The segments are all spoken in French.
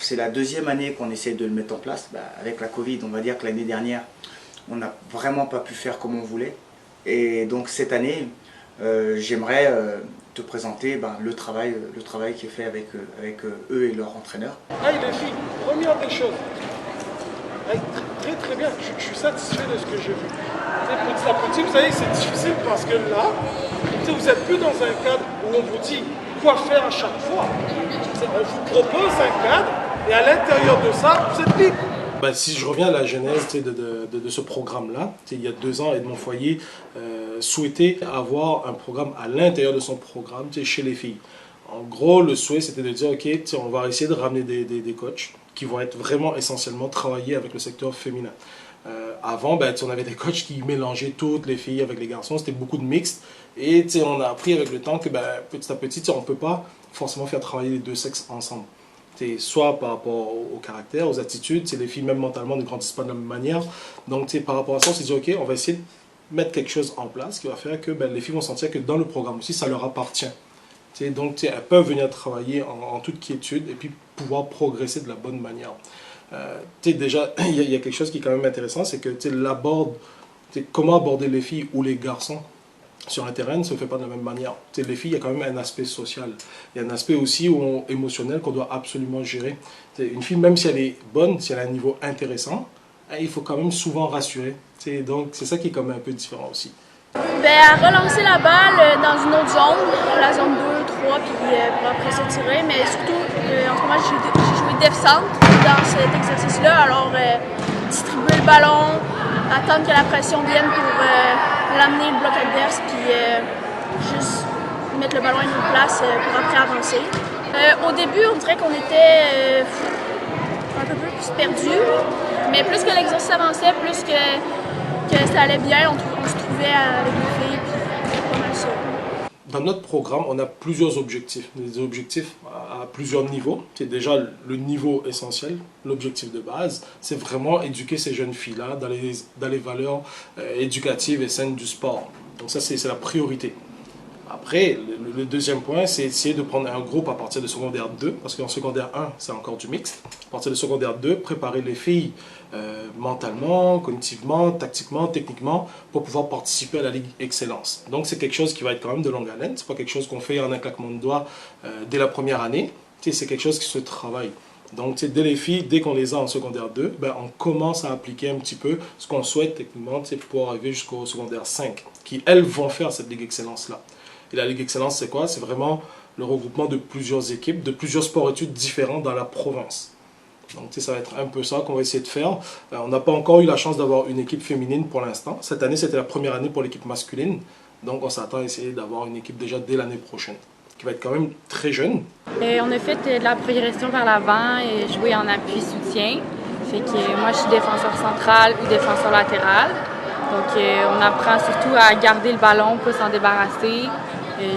c'est la deuxième année qu'on essaie de le mettre en place. Avec la Covid, on va dire que l'année dernière, on n'a vraiment pas pu faire comme on voulait. Et donc cette année, j'aimerais te présenter le travail qui est fait avec eux et leur entraîneur. Hey les filles, première des choses, hey, très bien, je suis satisfait de ce que j'ai vu. Petit à petit, vous savez, c'est difficile parce que là, vous n'êtes plus dans un cadre où on vous dit quoi faire à chaque fois. On vous propose un cadre et à l'intérieur de ça, vous êtes libre. Si je reviens à la genèse de ce programme-là, il y a 2 ans, Edmond Foyer souhaitait avoir un programme à l'intérieur de son programme chez les filles. En gros, le souhait, c'était de dire, OK, on va essayer de ramener des coachs qui vont être vraiment essentiellement travailler avec le secteur féminin. Avant, on avait des coachs qui mélangeaient toutes les filles avec les garçons, c'était beaucoup de mixtes. Et on a appris avec le temps que petit à petit, on ne peut pas forcément faire travailler les deux sexes ensemble. Soit par rapport au caractère, aux attitudes, les filles même mentalement ne grandissent pas de la même manière. Donc par rapport à ça, on s'est dit, OK, on va essayer de mettre quelque chose en place qui va faire que les filles vont sentir que dans le programme aussi, ça leur appartient. Donc elles peuvent venir travailler en toute quiétude et puis pouvoir progresser de la bonne manière. Déjà, il y a quelque chose qui est quand même intéressant, c'est que comment aborder les filles ou les garçons sur un terrain ne se fait pas de la même manière. Les filles, il y a quand même un aspect social. Il y a un aspect aussi émotionnel qu'on doit absolument gérer. Une fille, même si elle est bonne, si elle a un niveau intéressant, il faut quand même souvent rassurer. Donc c'est ça qui est quand même un peu différent aussi. À relancer la balle dans une autre zone, la zone 2, 3, puis pour après se tirer. Mais surtout, en ce moment, j'ai joué def centre dans cet exercice-là. Alors, distribuer le ballon, attendre que la pression vienne pour l'amener le bloc adverse, puis juste mettre le ballon à une autre place pour après avancer. Au début, on dirait qu'on était un peu plus perdu, mais plus que l'exercice avançait, plus que ça allait bien, on se trouvait avec les filles, puis pas mal ça. Dans notre programme, on a plusieurs objectifs. Des objectifs à plusieurs niveaux. C'est déjà le niveau essentiel, l'objectif de base. C'est vraiment éduquer ces jeunes filles-là dans les valeurs éducatives et saines du sport. Donc ça, c'est la priorité. Après, le deuxième point, c'est essayer de prendre un groupe à partir de secondaire 2, parce qu'en secondaire 1, c'est encore du mixte. À partir de secondaire 2, préparer les filles mentalement, cognitivement, tactiquement, techniquement, pour pouvoir participer à la Ligue Excellence. Donc c'est quelque chose qui va être quand même de longue haleine. C'est pas quelque chose qu'on fait en un claquement de doigts dès la première année. C'est quelque chose qui se travaille. Donc dès les filles, dès qu'on les a en secondaire 2, on commence à appliquer un petit peu ce qu'on souhaite techniquement pour arriver jusqu'au secondaire 5, qui elles vont faire cette Ligue Excellence-là. Et la Ligue Excellence, c'est quoi? C'est vraiment le regroupement de plusieurs équipes, de plusieurs sports-études différents dans la province. Donc ça va être un peu ça qu'on va essayer de faire. On n'a pas encore eu la chance d'avoir une équipe féminine pour l'instant. Cette année, c'était la première année pour l'équipe masculine. Donc on s'attend à essayer d'avoir une équipe déjà dès l'année prochaine, qui va être quand même très jeune. On a fait de la progression vers l'avant et joué en appui-soutien. Fait que moi, je suis défenseur central ou défenseur latéral. Donc on apprend surtout à garder le ballon, pas s'en débarrasser,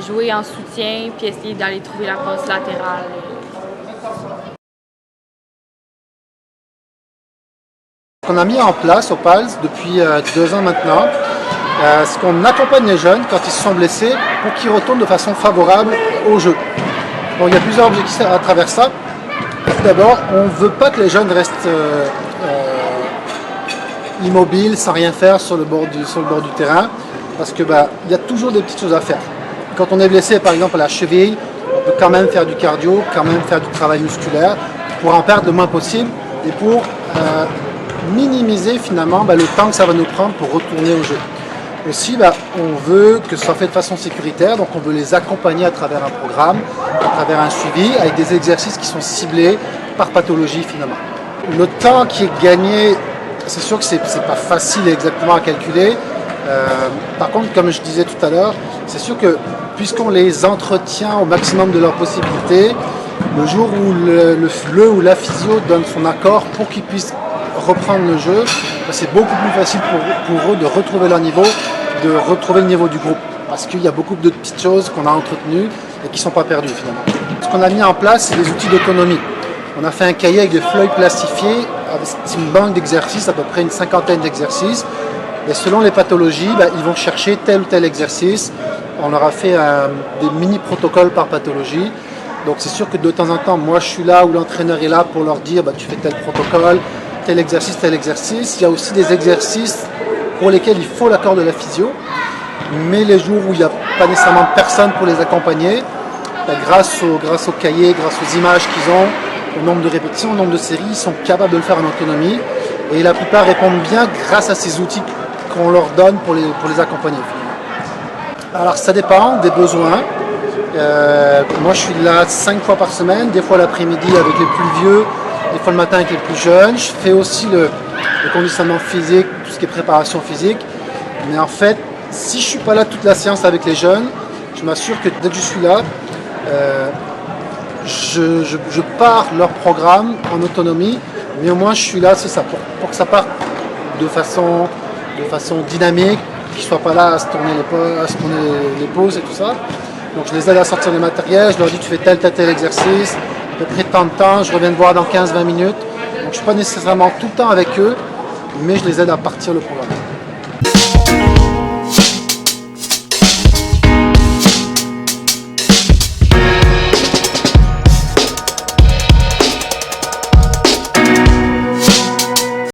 jouer en soutien, puis essayer d'aller trouver la passe latérale. Ce qu'on a mis en place au PALS depuis 2 ans maintenant, c'est qu'on accompagne les jeunes quand ils se sont blessés pour qu'ils retournent de façon favorable au jeu. Donc il y a plusieurs objectifs à travers ça. Tout d'abord, on ne veut pas que les jeunes restent immobiles, sans rien faire sur le bord du terrain, parce que y a toujours des petites choses à faire. Quand on est blessé par exemple à la cheville, on peut quand même faire du cardio, quand même faire du travail musculaire pour en perdre le moins possible et pour minimiser finalement le temps que ça va nous prendre pour retourner au jeu. Aussi, on veut que ce soit fait de façon sécuritaire, donc on veut les accompagner à travers un programme, à travers un suivi, avec des exercices qui sont ciblés par pathologie finalement. Le temps qui est gagné, c'est sûr que c'est pas facile exactement à calculer. Par contre, comme je disais tout à l'heure, c'est sûr que puisqu'on les entretient au maximum de leurs possibilités, le jour où le ou la physio donne son accord pour qu'ils puissent reprendre le jeu, c'est beaucoup plus facile pour eux de retrouver leur niveau, de retrouver le niveau du groupe. Parce qu'il y a beaucoup de petites choses qu'on a entretenues et qui ne sont pas perdues finalement. Ce qu'on a mis en place, c'est des outils d'autonomie. On a fait un cahier avec des feuilles plastifiées, avec une banque d'exercices, à peu près une 50aine d'exercices. Et selon les pathologies, ils vont chercher tel ou tel exercice. On leur a fait des mini-protocoles par pathologie. Donc c'est sûr que de temps en temps, moi je suis là ou l'entraîneur est là pour leur dire tu fais tel protocole, tel exercice, tel exercice. Il y a aussi des exercices pour lesquels il faut l'accord de la physio. Mais les jours où il n'y a pas nécessairement personne pour les accompagner, grâce au cahier, grâce aux images qu'ils ont, au nombre de répétitions, au nombre de séries, ils sont capables de le faire en autonomie. Et la plupart répondent bien grâce à ces outils qu'on leur donne pour les accompagner. Alors ça dépend des besoins. Moi je suis là 5 fois par semaine, des fois l'après-midi avec les plus vieux, des fois le matin avec les plus jeunes. Je fais aussi le conditionnement physique, tout ce qui est préparation physique. Mais en fait, si je ne suis pas là toute la séance avec les jeunes, je m'assure que dès que je suis là, je pars leur programme en autonomie, mais au moins je suis là, c'est ça, pour que ça parte de façon dynamique, qu'ils ne soient pas là à se tourner les pauses et tout ça. Donc je les aide à sortir le matériel, je leur dis tu fais tel exercice, à peu près tant de temps, je reviens te voir dans 15-20 minutes. Donc je ne suis pas nécessairement tout le temps avec eux, mais je les aide à partir le programme.